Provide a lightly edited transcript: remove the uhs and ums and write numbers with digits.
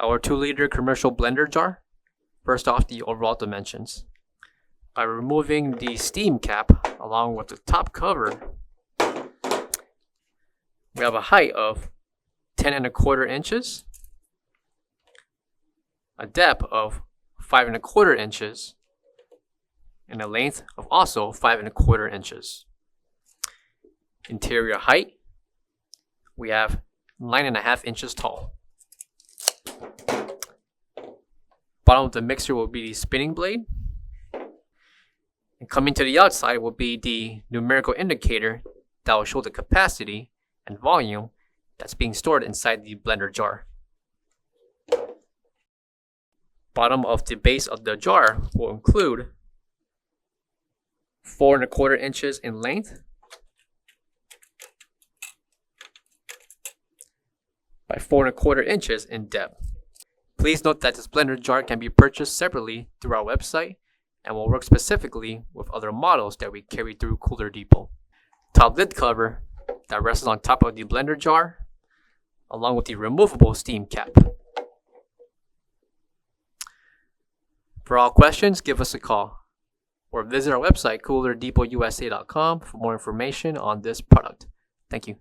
Our 2-liter commercial blender jar. First off, the overall dimensions. By removing the steam cap along with the top cover, we have a height of 10¼ inches, a depth of 5¼ inches, and a length of also 5¼ inches. Interior height, we have 9½ inches tall. Bottom of the mixer will be the spinning blade. And coming to the outside will be the numerical indicator that will show the capacity and volume that's being stored inside the blender jar. Bottom of the base of the jar will include 4¼ inches in length by 4¼ inches in depth. Please note that this blender jar can be purchased separately through our website and will work specifically with other models that we carry through Cooler Depot. Top lid cover that rests on top of the blender jar, along with the removable steam cap. For all questions, give us a call or visit our website, coolerdepotUSA.com, for more information on this product. Thank you.